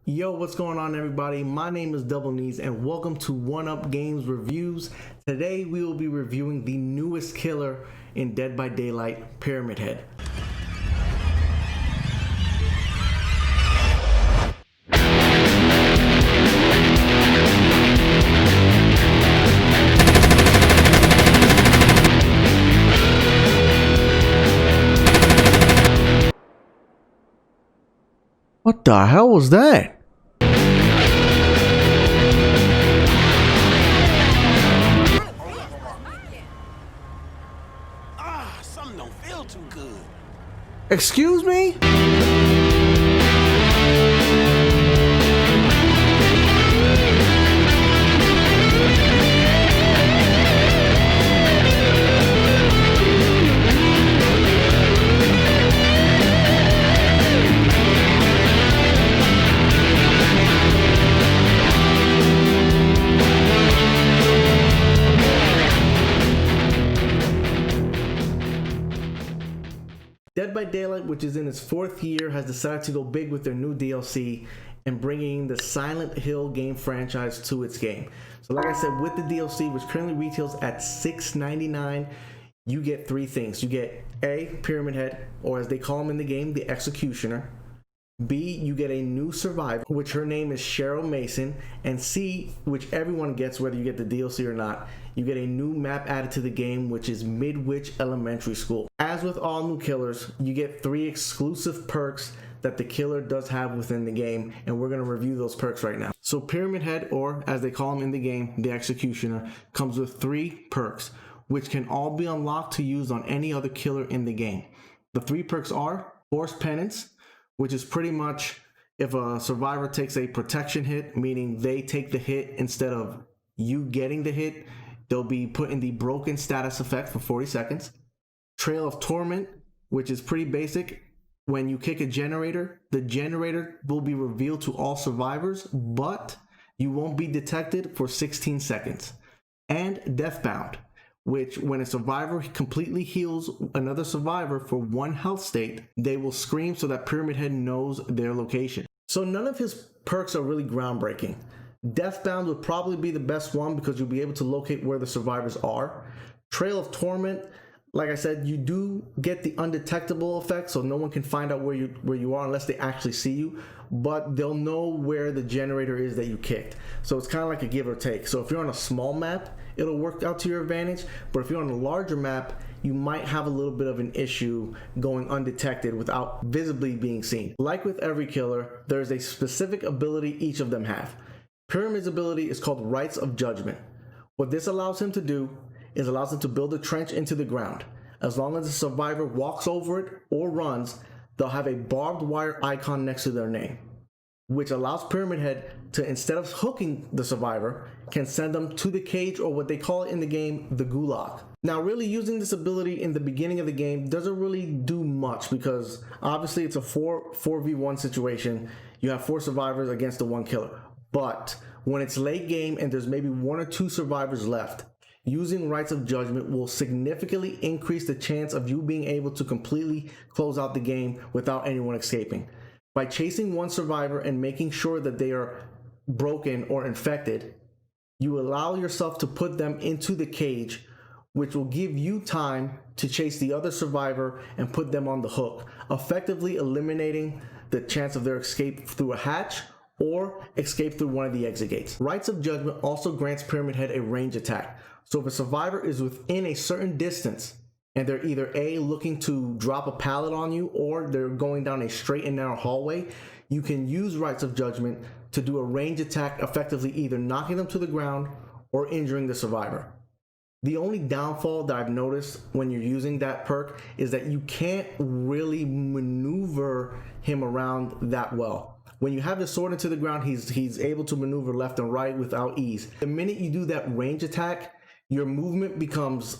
Yo, what's going on everybody? My name is DoubleKnees and welcome to One Up Games Reviews. Today we will be reviewing the newest killer in Dead by Daylight, Pyramid Head. What the hell was that? Something don't feel too good. Excuse me? Dead by Daylight, which is in its fourth year, has decided to go big with their new DLC and bringing the Silent Hill game franchise to its game. So like I said, with the DLC, which currently retails at $6.99, you get three things. You get A, Pyramid Head, or as they call him in the game, the Executioner. B, you get a new survivor, which her name is Cheryl Mason. And C, which everyone gets whether you get the DLC or not, you get a new map added to the game, which is Midwich Elementary School. As with all new killers, you get 3 exclusive perks that the killer does have within the game, and we're going to review those perks right now. So Pyramid Head, or as they call him in the game, the Executioner, comes with 3 perks, which can all be unlocked to use on any other killer in the game. The 3 perks are Forced Penance, which is pretty much if a survivor takes a protection hit, meaning they take the hit instead of you getting the hit, they'll be put in the broken status effect for 40 seconds. Trail of Torment, which is pretty basic. When you kick a generator, the generator will be revealed to all survivors, but you won't be detected for 16 seconds. And Deathbound, which when a survivor completely heals another survivor for 1 health state, they will scream so that Pyramid Head knows their location. So none of his perks are really groundbreaking. Deathbound would probably be the best one because you'll be able to locate where the survivors are. Trail of Torment, like I said, you do get the undetectable effect, so no one can find out where you are unless they actually see you, but they'll know where the generator is that you kicked. So it's kind of like a give or take. So if you're on a small map, it'll work out to your advantage, but if you're on a larger map, you might have a little bit of an issue going undetected without visibly being seen. Like with every killer, there's a specific ability each of them have. Pyramid's ability is called Rites of Judgment. What this allows him to do is allows him to build a trench into the ground. As long as the survivor walks over it or runs, they'll have a barbed wire icon next to their name, which allows Pyramid Head to, instead of hooking the survivor, can send them to the cage, or what they call it in the game, the gulag. Now really using this ability in the beginning of the game doesn't really do much because obviously it's a 4v1 situation. You have 4 survivors against the 1 killer. But when it's late game and there's maybe 1 or 2 survivors left, using Rites of Judgment will significantly increase the chance of you being able to completely close out the game without anyone escaping. By chasing 1 survivor and making sure that they are broken or infected, you allow yourself to put them into the cage, which will give you time to chase the other survivor and put them on the hook, effectively eliminating the chance of their escape through a hatch or escape through one of the exit gates. Rites of Judgment also grants Pyramid Head a range attack. So if a survivor is within a certain distance and they're either A, looking to drop a pallet on you, or they're going down a straight and narrow hallway, you can use Rites of Judgment to do a range attack, effectively either knocking them to the ground or injuring the survivor. The only downfall that I've noticed when you're using that perk is that you can't really maneuver him around that well. When you have the sword into the ground, he's able to maneuver left and right without ease. The minute you do that range attack, your movement becomes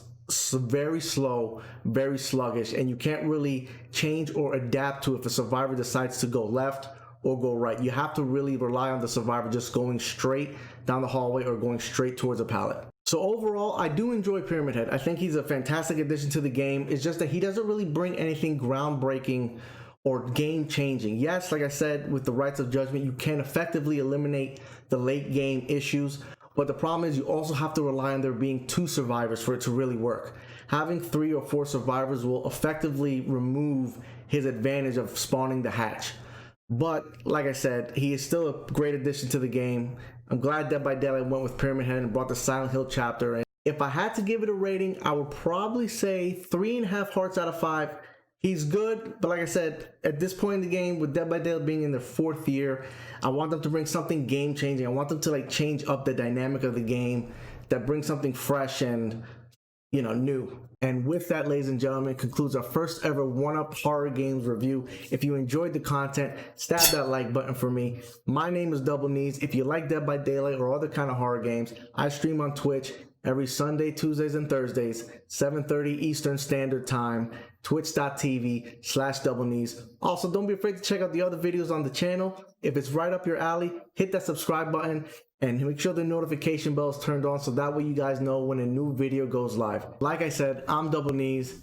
very slow, very sluggish, and you can't really change or adapt to if a survivor decides to go left or go right. You have to really rely on the survivor just going straight down the hallway or going straight towards a pallet. So overall, I do enjoy Pyramid Head. I think he's a fantastic addition to the game. It's just that he doesn't really bring anything groundbreaking or game changing. Yes, like I said, with the Rights of Judgment, you can effectively eliminate the late game issues, but the problem is you also have to rely on there being 2 survivors for it to really work. Having 3 or 4 survivors will effectively remove his advantage of spawning the hatch. But like I said, he is still a great addition to the game. I'm glad Dead by Daylight went with Pyramid Head and brought the Silent Hill chapter. And if I had to give it a rating, I would probably say 3.5 hearts out of 5. He's good, but like I said, at this point in the game, with Dead by Daylight being in their 4th year, I want them to bring something game changing. I want them to like change up the dynamic of the game that brings something fresh and, you know, new. And with that, ladies and gentlemen, concludes our first ever 1UP horror games review. If you enjoyed the content, stab that like button for me. My name is DoubleKnees. If you like Dead by Daylight or other kind of horror games, I stream on Twitch every Sunday, Tuesdays, and Thursdays, 7:30 Eastern Standard Time, twitch.tv/DoubleKnees. Also, don't be afraid to check out the other videos on the channel. If it's right up your alley, hit that subscribe button and make sure the notification bell is turned on so that way you guys know when a new video goes live. Like I said, I'm DoubleKnees.